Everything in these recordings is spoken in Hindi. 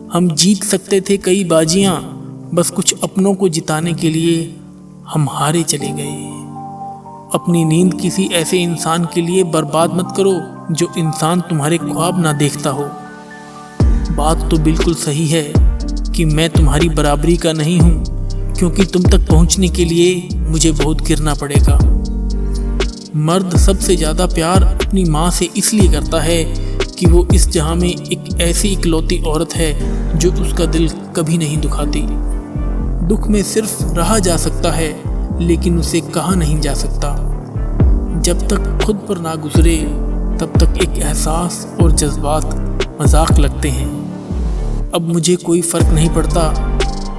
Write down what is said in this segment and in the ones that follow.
हम जीत सकते थे कई बाजियां, बस कुछ अपनों को जिताने के लिए हम हारे चले गए। अपनी नींद किसी ऐसे इंसान के लिए बर्बाद मत करो जो इंसान तुम्हारे ख्वाब ना देखता हो। बात तो बिल्कुल सही है कि मैं तुम्हारी बराबरी का नहीं हूँ, क्योंकि तुम तक पहुँचने के लिए मुझे बहुत गिरना पड़ेगा। मर्द सबसे ज़्यादा प्यार अपनी माँ से इसलिए करता है कि वो इस जहाँ में एक ऐसी इकलौती औरत है जो उसका दिल कभी नहीं दुखाती। दुख में सिर्फ रहा जा सकता है, लेकिन उसे कहा नहीं जा सकता। जब तक खुद पर ना गुजरे तब तक एक एहसास और जज्बात मजाक लगते हैं। अब मुझे कोई फ़र्क नहीं पड़ता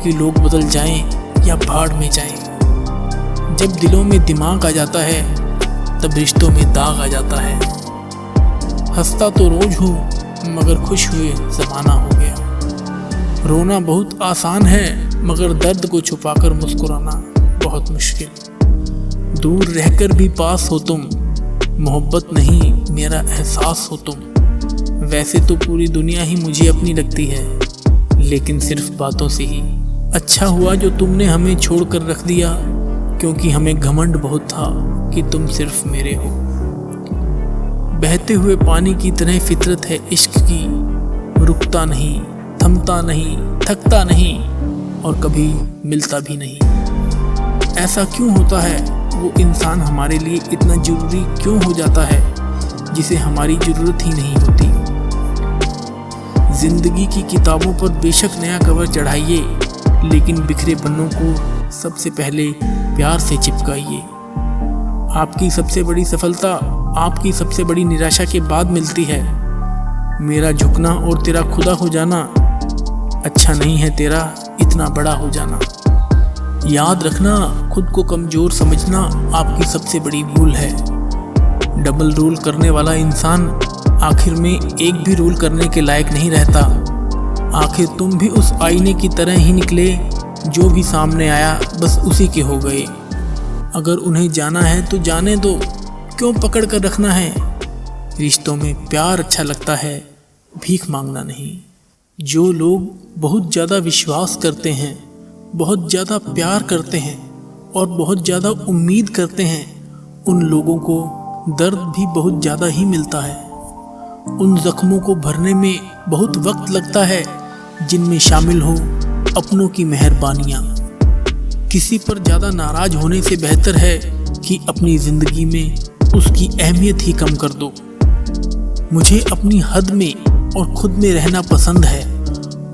कि लोग बदल जाएं या भाड़ में जाएं। जब दिलों में दिमाग आ जाता है तब रिश्तों में दाग आ जाता है। हंसता तो रोज हूँ मगर खुश हुए ज़माना हो गया। रोना बहुत आसान है मगर दर्द को छुपाकर मुस्कुराना बहुत मुश्किल। दूर रहकर भी पास हो तुम, मोहब्बत नहीं मेरा एहसास हो तुम। वैसे तो पूरी दुनिया ही मुझे अपनी लगती है, लेकिन सिर्फ बातों से ही। अच्छा हुआ जो तुमने हमें छोड़कर रख दिया, क्योंकि हमें घमंड बहुत था कि तुम सिर्फ मेरे हो। बहते हुए पानी की तरह फितरत है इश्क की, रुकता नहीं, थमता नहीं, थकता नहीं और कभी मिलता भी नहीं। ऐसा क्यों होता है? वो इंसान हमारे लिए इतना ज़रूरी क्यों हो जाता है जिसे हमारी ज़रूरत ही नहीं होती। जिंदगी की किताबों पर बेशक नया कवर चढ़ाइए, लेकिन बिखरे पन्नों को सबसे पहले प्यार से चिपकाइए। आपकी सबसे बड़ी सफलता आपकी सबसे बड़ी निराशा के बाद मिलती है। मेरा झुकना और तेरा खुदा हो जाना अच्छा नहीं है, तेरा इतना बड़ा हो जाना। याद रखना, खुद को कमज़ोर समझना आपकी सबसे बड़ी भूल है। डबल रोल करने वाला इंसान आखिर में एक भी रोल करने के लायक नहीं रहता। आखिर तुम भी उस आईने की तरह ही निकले, जो भी सामने आया बस उसी के हो गए। अगर उन्हें जाना है तो जाने दो, क्यों पकड़ कर रखना है। रिश्तों में प्यार अच्छा लगता है, भीख मांगना नहीं। जो लोग बहुत ज़्यादा विश्वास करते हैं, बहुत ज़्यादा प्यार करते हैं और बहुत ज़्यादा उम्मीद करते हैं, उन लोगों को दर्द भी बहुत ज़्यादा ही मिलता है। उन जख्मों को भरने में बहुत वक्त लगता है जिनमें शामिल हो अपनों की मेहरबानियाँ। किसी पर ज़्यादा नाराज़ होने से बेहतर है कि अपनी ज़िंदगी में उसकी अहमियत ही कम कर दो। मुझे अपनी हद में और खुद में रहना पसंद है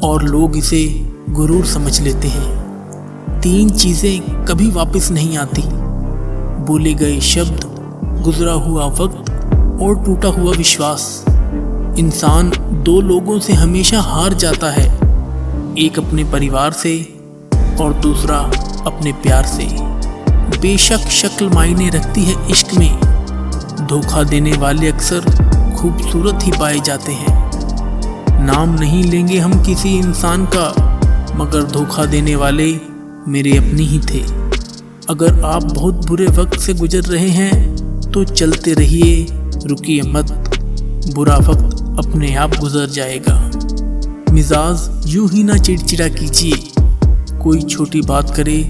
और लोग इसे गुरूर समझ लेते हैं। 3 चीज़ें कभी वापस नहीं आती: बोले गए शब्द, गुजरा हुआ वक्त और टूटा हुआ विश्वास। इंसान 2 लोगों से हमेशा हार जाता है, एक अपने परिवार से और दूसरा अपने प्यार से। बेशक शक्ल मायने रखती है इश्क में, धोखा देने वाले अक्सर खूबसूरत ही पाए जाते हैं। नाम नहीं लेंगे हम किसी इंसान का, मगर धोखा देने वाले मेरे अपने ही थे। अगर आप बहुत बुरे वक्त से गुजर रहे हैं तो चलते रहिए, रुकिए मत, बुरा वक्त अपने आप गुजर जाएगा। मिजाज यूं ही ना चिड़चिड़ा कीजिए, कोई छोटी बात करे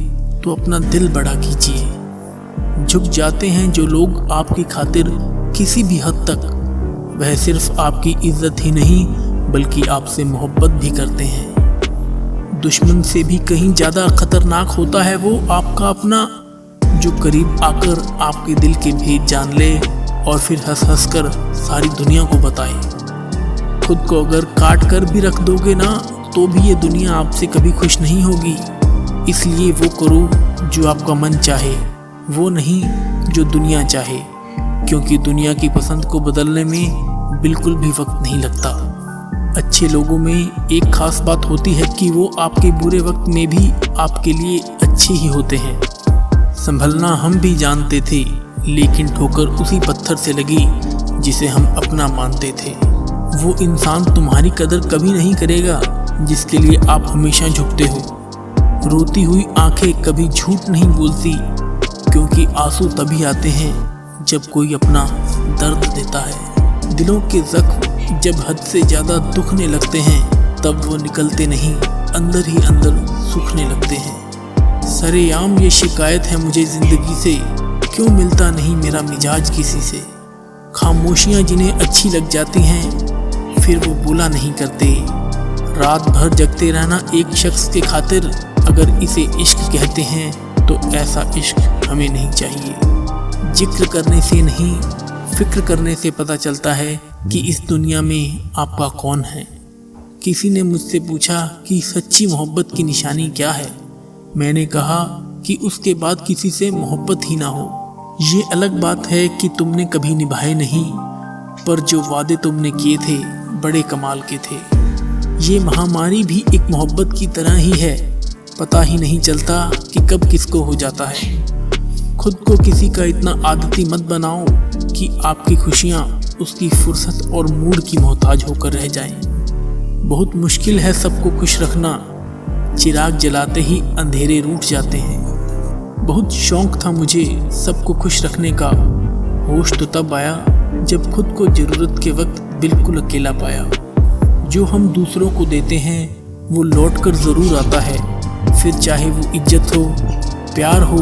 तो अपना दिल बड़ा कीजिए। झुक जाते हैं जो लोग आपकी खातिर किसी भी हद तक, वह सिर्फ आपकी इज्जत ही नहीं बल्कि आपसे मोहब्बत भी करते हैं। दुश्मन से भी कहीं ज़्यादा खतरनाक होता है वो आपका अपना, जो करीब आकर आपके दिल के भेद जान ले और फिर हंस हंस कर सारी दुनिया को बताए। खुद को अगर काट कर भी रख दोगे ना तो भी ये दुनिया आपसे कभी खुश नहीं होगी। इसलिए वो करो जो आपका मन चाहे, वो नहीं जो दुनिया चाहे, क्योंकि दुनिया की पसंद को बदलने में बिल्कुल भी वक्त नहीं लगता। अच्छे लोगों में एक खास बात होती है कि वो आपके बुरे वक्त में भी आपके लिए अच्छे ही होते हैं। संभलना हम भी जानते थे, लेकिन ठोकर उसी पत्थर से लगी जिसे हम अपना मानते थे। वो इंसान तुम्हारी कदर कभी नहीं करेगा जिसके लिए आप हमेशा झुकते हो। रोती हुई आंखें कभी झूठ नहीं बोलती, क्योंकि आंसू तभी आते हैं जब कोई अपना दर्द देता है। दिलों के जख्म जब हद से ज़्यादा दुखने लगते हैं तब वो निकलते नहीं, अंदर ही अंदर सूखने लगते हैं। सरेआम ये शिकायत है मुझे ज़िंदगी से, क्यों मिलता नहीं मेरा मिजाज किसी से। खामोशियाँ जिन्हें अच्छी लग जाती हैं फिर वो बोला नहीं करते। रात भर जगते रहना एक शख्स के खातिर, अगर इसे इश्क कहते हैं तो ऐसा इश्क हमें नहीं चाहिए। जिक्र करने से नहीं, फिक्र करने से पता चलता है कि इस दुनिया में आपका कौन है। किसी ने मुझसे पूछा कि सच्ची मोहब्बत की निशानी क्या है। मैंने कहा कि उसके बाद किसी से मोहब्बत ही ना हो। ये अलग बात है कि तुमने कभी निभाए नहीं, पर जो वादे तुमने किए थे बड़े कमाल के थे। ये महामारी भी एक मोहब्बत की तरह ही है, पता ही नहीं चलता कि कब किसको हो जाता है। खुद को किसी का इतना आदती मत बनाओ कि आपकी खुशियाँ उसकी फुर्सत और मूड की मोहताज होकर रह जाएं। बहुत मुश्किल है सबको खुश रखना, चिराग जलाते ही अंधेरे रूठ जाते हैं। बहुत शौक था मुझे सबको खुश रखने का, होश तो तब आया जब खुद को ज़रूरत के वक्त बिल्कुल अकेला पाया। जो हम दूसरों को देते हैं वो लौट कर ज़रूर आता है, फिर चाहे वो इज्जत हो, प्यार हो,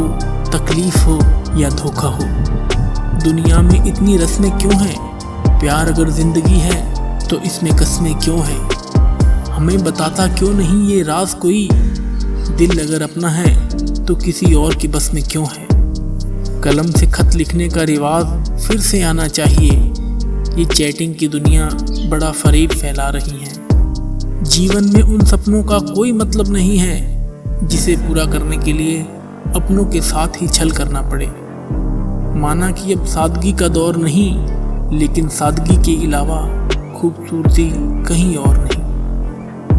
तकलीफ़ हो या धोखा हो। दुनिया में इतनी रस्में क्यों हैं? प्यार अगर ज़िंदगी है तो इसमें कस्में क्यों हैं? हमें बताता क्यों नहीं ये राज कोई? दिल अगर अपना है तो किसी और की बस में क्यों है? कलम से खत लिखने का रिवाज फिर से आना चाहिए। ये चैटिंग की दुनिया बड़ा फरेब फैला रही है। जीवन में उन सपनों का कोई मतलब नहीं है जिसे पूरा करने के लिए अपनों के साथ ही छल करना पड़े। माना कि अब सादगी का दौर नहीं, लेकिन सादगी के अलावा खूबसूरती कहीं और नहीं।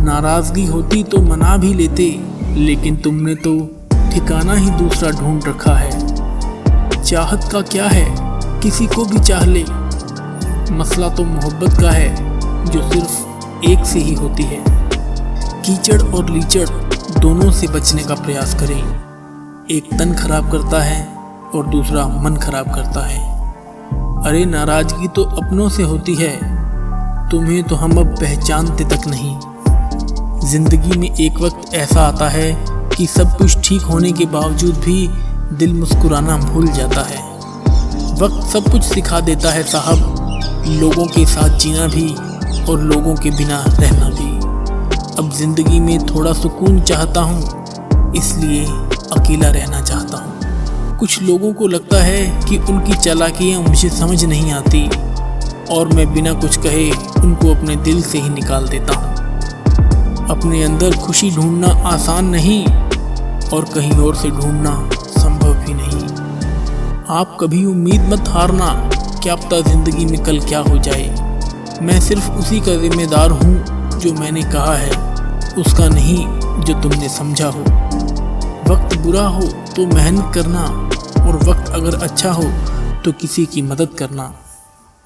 नाराज़गी होती तो मना भी लेते, लेकिन तुमने तो ठिकाना ही दूसरा ढूंढ रखा है। चाहत का क्या है, किसी को भी चाह ले। मसला तो मोहब्बत का है जो सिर्फ एक से ही होती है। कीचड़ और लीचड़ दोनों से बचने का प्रयास करें। एक तन खराब करता है और दूसरा मन खराब करता है। अरे नाराज़गी तो अपनों से होती है, तुम्हें तो हम अब पहचानते तक नहीं। जिंदगी में एक वक्त ऐसा आता है कि सब कुछ ठीक होने के बावजूद भी दिल मुस्कुराना भूल जाता है। वक्त सब कुछ सिखा देता है साहब, लोगों के साथ जीना भी और लोगों के बिना रहना भी। अब जिंदगी में थोड़ा सुकून चाहता हूँ, इसलिए अकेला रहना चाहता हूँ। कुछ लोगों को लगता है कि उनकी चालाकियाँ मुझे समझ नहीं आती और मैं बिना कुछ कहे उनको अपने दिल से ही निकाल देता हूँ। अपने अंदर खुशी ढूंढना आसान नहीं और कहीं और से ढूंढना संभव भी नहीं। आप कभी उम्मीद मत हारना, क्या पता ज़िंदगी में कल क्या हो जाए। मैं सिर्फ उसी का जिम्मेदार हूँ जो मैंने कहा है, उसका नहीं जो तुमने समझा हो। वक्त बुरा हो तो मेहनत करना, और वक्त अगर अच्छा हो तो किसी की मदद करना।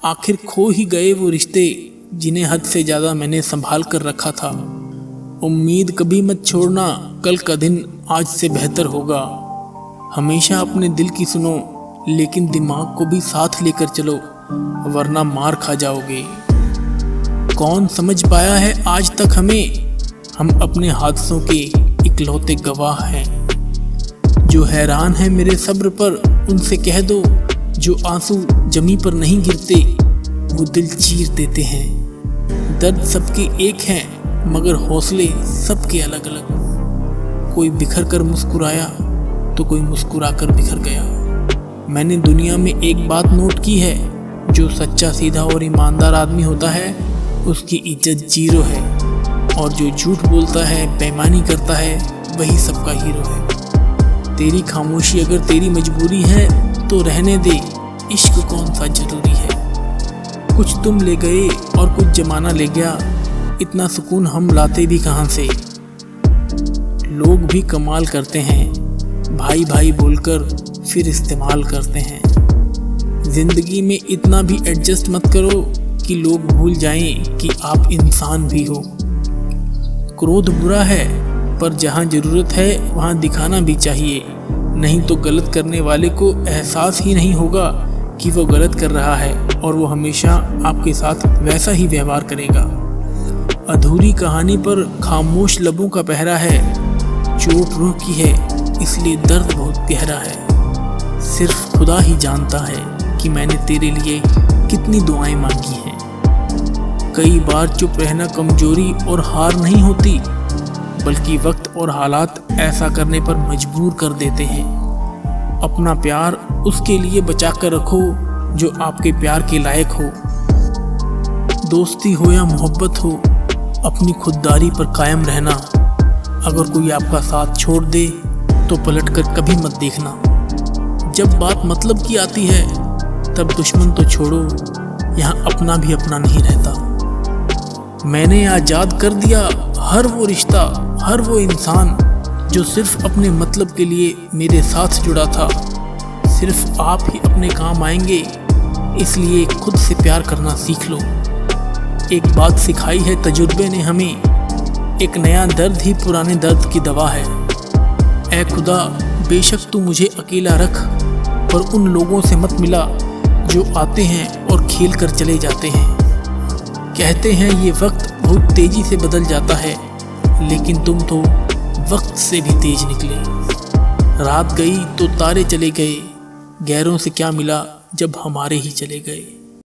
आखिर खो ही गए वो रिश्ते जिन्हें हद से ज़्यादा मैंने संभाल कर रखा था। उम्मीद कभी मत छोड़ना, कल का दिन आज से बेहतर होगा। हमेशा अपने दिल की सुनो, लेकिन दिमाग को भी साथ लेकर चलो, वरना मार खा जाओगे। कौन समझ पाया है आज तक हमें? हम अपने हादसों के इकलौते गवाह हैं। जो हैरान है मेरे सब्र पर उनसे कह दो, जो आंसू जमी पर नहीं गिरते वो दिल चीर देते हैं। दर्द सबके एक हैं मगर हौसले सबके अलग अलग। कोई बिखर कर मुस्कुराया तो कोई मुस्कुरा कर बिखर गया। मैंने दुनिया में एक बात नोट की है, जो सच्चा सीधा और ईमानदार आदमी होता है उसकी इज्जत जीरो है, और जो झूठ बोलता है, बेईमानी करता है, वही सबका हीरो है। तेरी खामोशी अगर तेरी मजबूरी है तो रहने दे, इश्क कौन सा जरूरी है। कुछ तुम ले गए और कुछ जमाना ले गया, इतना सुकून हम लाते भी कहाँ से। लोग भी कमाल करते हैं, भाई भाई बोलकर फिर इस्तेमाल करते हैं। जिंदगी में इतना भी एडजस्ट मत करो कि लोग भूल जाएं कि आप इंसान भी हो। क्रोध बुरा है, पर जहाँ ज़रूरत है वहाँ दिखाना भी चाहिए, नहीं तो गलत करने वाले को एहसास ही नहीं होगा कि वो गलत कर रहा है, और वो हमेशा आपके साथ वैसा ही व्यवहार करेगा। अधूरी कहानी पर खामोश लबों का पहरा है। चोट रूह की है इसलिए दर्द बहुत गहरा है। सिर्फ खुदा ही जानता है कि मैंने तेरे लिए कितनी दुआएं मांगी हैं। कई बार चुप रहना कमजोरी और हार नहीं होती, बल्कि वक्त और हालात ऐसा करने पर मजबूर कर देते हैं। अपना प्यार उसके लिए बचा कर रखो जो आपके प्यार के लायक हो। दोस्ती हो या मोहब्बत हो, अपनी खुददारी पर कायम रहना। अगर कोई आपका साथ छोड़ दे तो पलटकर कभी मत देखना। जब बात मतलब की आती है तब दुश्मन तो छोड़ो, यहाँ अपना भी अपना नहीं रहता। मैंने आज़ाद कर दिया हर वो रिश्ता, हर वो इंसान जो सिर्फ अपने मतलब के लिए मेरे साथ जुड़ा था। सिर्फ आप ही अपने काम आएंगे, इसलिए खुद से प्यार करना सीख लो। एक बात सिखाई है तजुर्बे ने हमें, एक नया दर्द ही पुराने दर्द की दवा है। ऐ खुदा बेशक तू मुझे अकेला रख, पर उन लोगों से मत मिला जो आते हैं और खेल कर चले जाते हैं। कहते हैं ये वक्त बहुत तेज़ी से बदल जाता है, लेकिन तुम तो वक्त से भी तेज निकले। रात गई तो तारे चले गए, गैरों से क्या मिला जब हमारे ही चले गए।